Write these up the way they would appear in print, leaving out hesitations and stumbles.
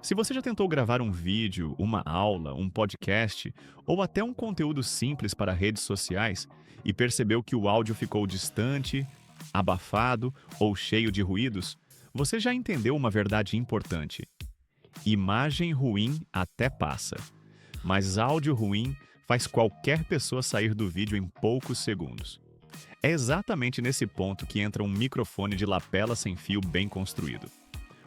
Se você já tentou gravar um vídeo, uma aula, um podcast ou até um conteúdo simples para redes sociais e percebeu que o áudio ficou distante, abafado ou cheio de ruídos, você já entendeu uma verdade importante. Imagem ruim até passa, mas áudio ruim faz qualquer pessoa sair do vídeo em poucos segundos. É exatamente nesse ponto que entra um microfone de lapela sem fio bem construído.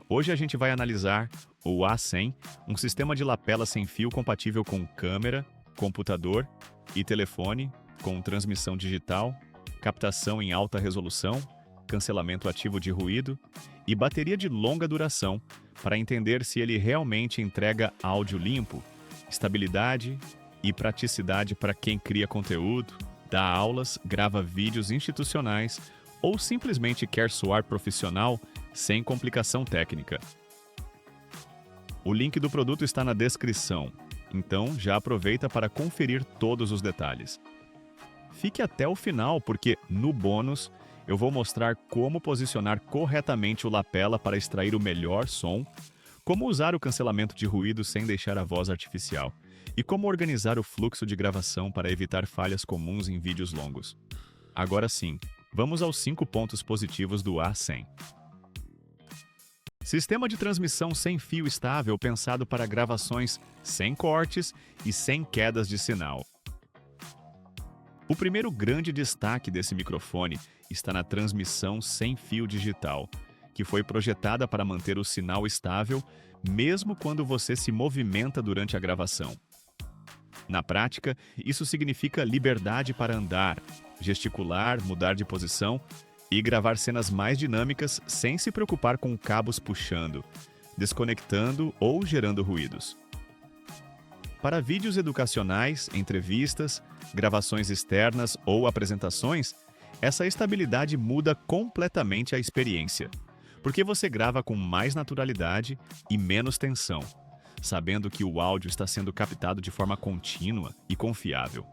Hoje a gente vai analisar o A100, um sistema de lapela sem fio compatível com câmera, computador e telefone, com transmissão digital, captação em alta resolução, cancelamento ativo de ruído e bateria de longa duração para entender se ele realmente entrega áudio limpo, estabilidade e praticidade para quem cria conteúdo, dá aulas, grava vídeos institucionais ou simplesmente quer soar profissional sem complicação técnica. O link do produto está na descrição, então já aproveita para conferir todos os detalhes. Fique até o final porque, no bônus, eu vou mostrar como posicionar corretamente o lapela para extrair o melhor som, como usar o cancelamento de ruído sem deixar a voz artificial e como organizar o fluxo de gravação para evitar falhas comuns em vídeos longos. Agora sim, vamos aos 5 pontos positivos do A100. Sistema de transmissão sem fio estável pensado para gravações sem cortes e sem quedas de sinal. O primeiro grande destaque desse microfone está na transmissão sem fio digital, que foi projetada para manter o sinal estável mesmo quando você se movimenta durante a gravação. Na prática, isso significa liberdade para andar, gesticular, mudar de posição e gravar cenas mais dinâmicas sem se preocupar com cabos puxando, desconectando ou gerando ruídos. Para vídeos educacionais, entrevistas, gravações externas ou apresentações, essa estabilidade muda completamente a experiência, porque você grava com mais naturalidade e menos tensão, sabendo que o áudio está sendo captado de forma contínua e confiável.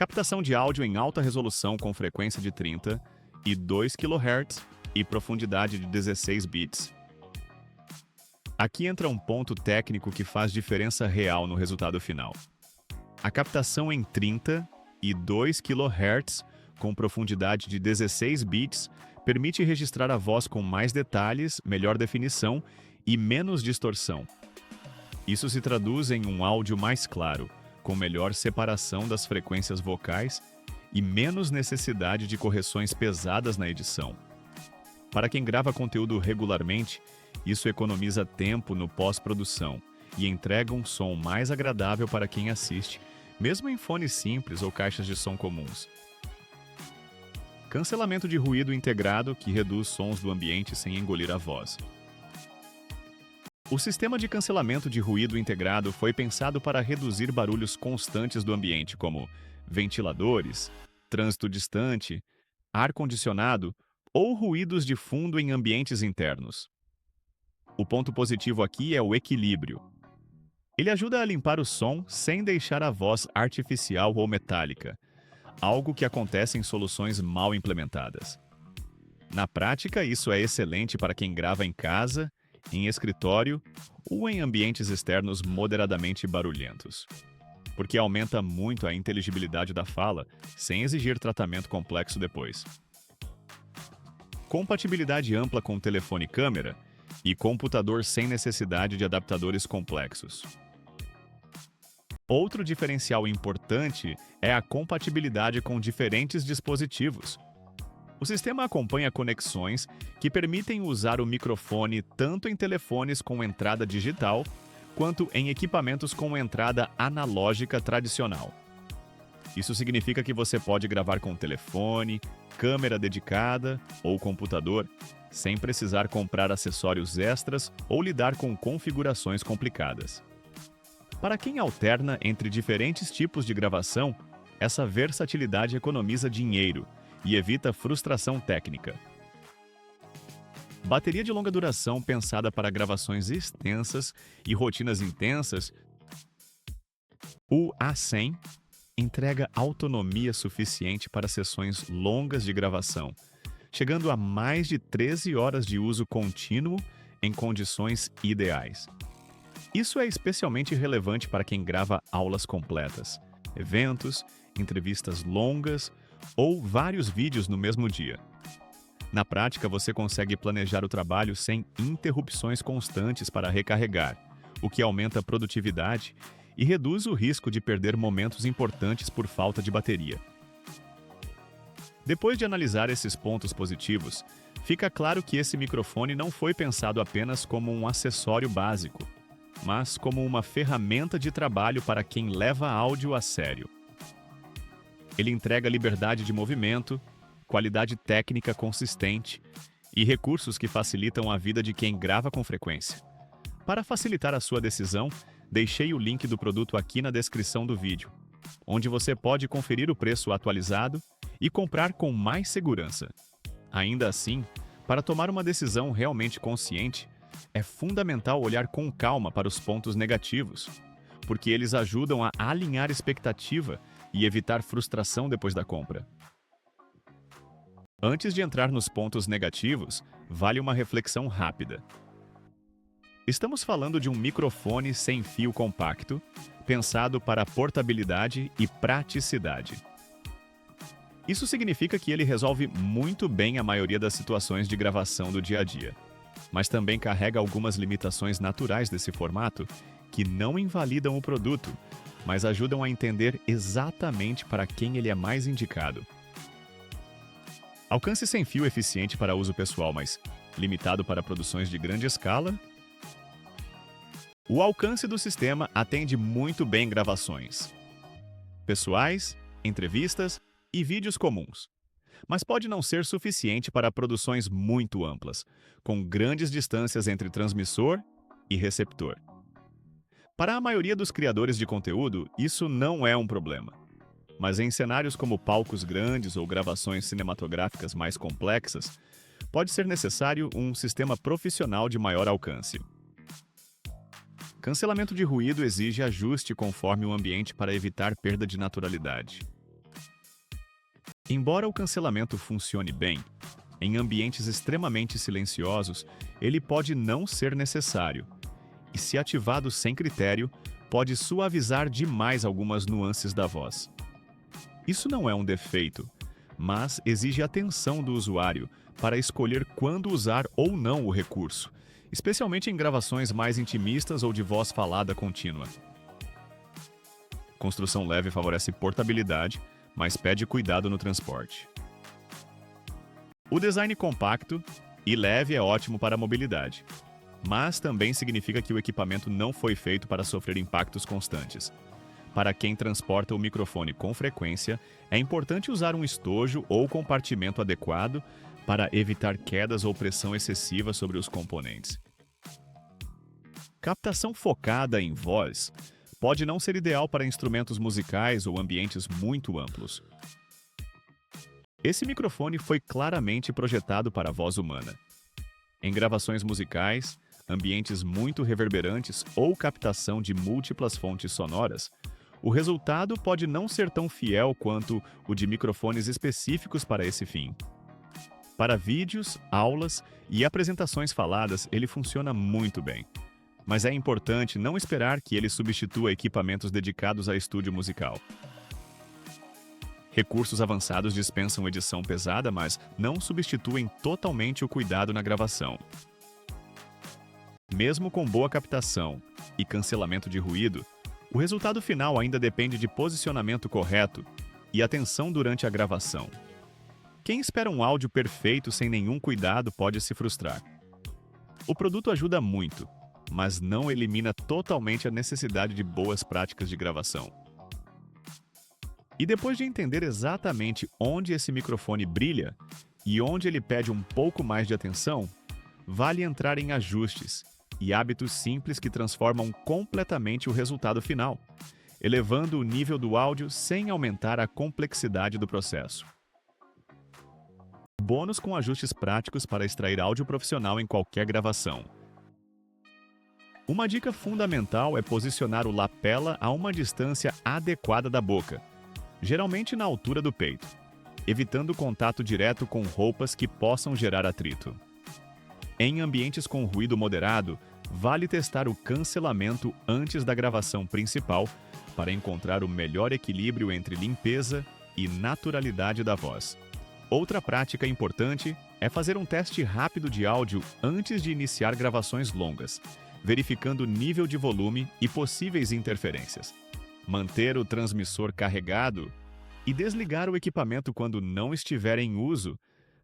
Captação de áudio em alta resolução com frequência de 30 e 2 kHz e profundidade de 16 bits. Aqui entra um ponto técnico que faz diferença real no resultado final. A captação em 30 e 2 kHz com profundidade de 16 bits permite registrar a voz com mais detalhes, melhor definição e menos distorção. Isso se traduz em um áudio mais claro, com melhor separação das frequências vocais e menos necessidade de correções pesadas na edição. Para quem grava conteúdo regularmente, isso economiza tempo no pós-produção e entrega um som mais agradável para quem assiste, mesmo em fones simples ou caixas de som comuns. Cancelamento de ruído integrado que reduz sons do ambiente sem engolir a voz. O sistema de cancelamento de ruído integrado foi pensado para reduzir barulhos constantes do ambiente, como ventiladores, trânsito distante, ar-condicionado ou ruídos de fundo em ambientes internos. O ponto positivo aqui é o equilíbrio. Ele ajuda a limpar o som sem deixar a voz artificial ou metálica, algo que acontece em soluções mal implementadas. Na prática, isso é excelente para quem grava em casa, em escritório ou em ambientes externos moderadamente barulhentos, porque aumenta muito a inteligibilidade da fala sem exigir tratamento complexo depois. Compatibilidade ampla com telefone e câmera e computador sem necessidade de adaptadores complexos. Outro diferencial importante é a compatibilidade com diferentes dispositivos. O sistema acompanha conexões que permitem usar o microfone tanto em telefones com entrada digital, quanto em equipamentos com entrada analógica tradicional. Isso significa que você pode gravar com telefone, câmera dedicada ou computador, sem precisar comprar acessórios extras ou lidar com configurações complicadas. Para quem alterna entre diferentes tipos de gravação, essa versatilidade economiza dinheiro e evita frustração técnica. Bateria de longa duração pensada para gravações extensas e rotinas intensas, o A100 entrega autonomia suficiente para sessões longas de gravação, chegando a mais de 13 horas de uso contínuo em condições ideais. Isso é especialmente relevante para quem grava aulas completas, eventos, entrevistas longas ou vários vídeos no mesmo dia. Na prática, você consegue planejar o trabalho sem interrupções constantes para recarregar, o que aumenta a produtividade e reduz o risco de perder momentos importantes por falta de bateria. Depois de analisar esses pontos positivos, fica claro que esse microfone não foi pensado apenas como um acessório básico, mas como uma ferramenta de trabalho para quem leva áudio a sério. Ele entrega liberdade de movimento, qualidade técnica consistente e recursos que facilitam a vida de quem grava com frequência. Para facilitar a sua decisão, deixei o link do produto aqui na descrição do vídeo, onde você pode conferir o preço atualizado e comprar com mais segurança. Ainda assim, para tomar uma decisão realmente consciente, é fundamental olhar com calma para os pontos negativos, porque eles ajudam a alinhar expectativa e evitar frustração depois da compra. Antes de entrar nos pontos negativos, vale uma reflexão rápida. Estamos falando de um microfone sem fio compacto, pensado para portabilidade e praticidade. Isso significa que ele resolve muito bem a maioria das situações de gravação do dia a dia, mas também carrega algumas limitações naturais desse formato que não invalidam o produto, mas ajudam a entender exatamente para quem ele é mais indicado. Alcance sem fio eficiente para uso pessoal, mas limitado para produções de grande escala. O alcance do sistema atende muito bem gravações pessoais, entrevistas e vídeos comuns, mas pode não ser suficiente para produções muito amplas, com grandes distâncias entre transmissor e receptor. Para a maioria dos criadores de conteúdo, isso não é um problema. Mas em cenários como palcos grandes ou gravações cinematográficas mais complexas, pode ser necessário um sistema profissional de maior alcance. Cancelamento de ruído exige ajuste conforme o ambiente para evitar perda de naturalidade. Embora o cancelamento funcione bem, em ambientes extremamente silenciosos, ele pode não ser necessário, e se ativado sem critério, pode suavizar demais algumas nuances da voz. Isso não é um defeito, mas exige atenção do usuário para escolher quando usar ou não o recurso, especialmente em gravações mais intimistas ou de voz falada contínua. Construção leve favorece portabilidade, mas pede cuidado no transporte. O design compacto e leve é ótimo para a mobilidade, mas também significa que o equipamento não foi feito para sofrer impactos constantes. Para quem transporta o microfone com frequência, é importante usar um estojo ou compartimento adequado para evitar quedas ou pressão excessiva sobre os componentes. Captação focada em voz pode não ser ideal para instrumentos musicais ou ambientes muito amplos. Esse microfone foi claramente projetado para a voz humana. Em gravações musicais, ambientes muito reverberantes ou captação de múltiplas fontes sonoras, o resultado pode não ser tão fiel quanto o de microfones específicos para esse fim. Para vídeos, aulas e apresentações faladas, ele funciona muito bem. Mas é importante não esperar que ele substitua equipamentos dedicados a estúdio musical. Recursos avançados dispensam edição pesada, mas não substituem totalmente o cuidado na gravação. Mesmo com boa captação e cancelamento de ruído, o resultado final ainda depende de posicionamento correto e atenção durante a gravação. Quem espera um áudio perfeito sem nenhum cuidado pode se frustrar. O produto ajuda muito, mas não elimina totalmente a necessidade de boas práticas de gravação. E depois de entender exatamente onde esse microfone brilha e onde ele pede um pouco mais de atenção, vale entrar em ajustes e hábitos simples que transformam completamente o resultado final, elevando o nível do áudio sem aumentar a complexidade do processo. Bônus com ajustes práticos para extrair áudio profissional em qualquer gravação. Uma dica fundamental é posicionar o lapela a uma distância adequada da boca, geralmente na altura do peito, evitando contato direto com roupas que possam gerar atrito. Em ambientes com ruído moderado, vale testar o cancelamento antes da gravação principal para encontrar o melhor equilíbrio entre limpeza e naturalidade da voz. Outra prática importante é fazer um teste rápido de áudio antes de iniciar gravações longas, verificando o nível de volume e possíveis interferências. Manter o transmissor carregado e desligar o equipamento quando não estiver em uso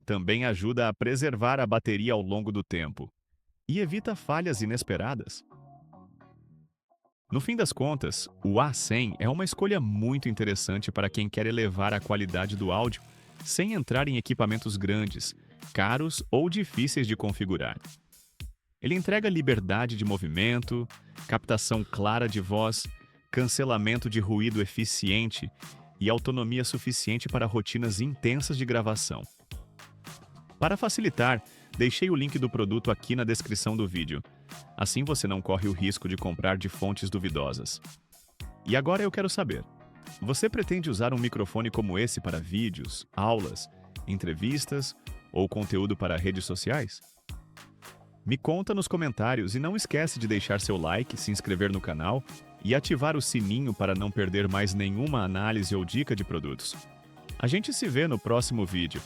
também ajuda a preservar a bateria ao longo do tempo e evita falhas inesperadas. No fim das contas, o A100 é uma escolha muito interessante para quem quer elevar a qualidade do áudio sem entrar em equipamentos grandes, caros ou difíceis de configurar. Ele entrega liberdade de movimento, captação clara de voz, cancelamento de ruído eficiente e autonomia suficiente para rotinas intensas de gravação. Para facilitar, deixei o link do produto aqui na descrição do vídeo. Assim você não corre o risco de comprar de fontes duvidosas. E agora eu quero saber, você pretende usar um microfone como esse para vídeos, aulas, entrevistas ou conteúdo para redes sociais? Me conta nos comentários e não esquece de deixar seu like, se inscrever no canal e ativar o sininho para não perder mais nenhuma análise ou dica de produtos. A gente se vê no próximo vídeo.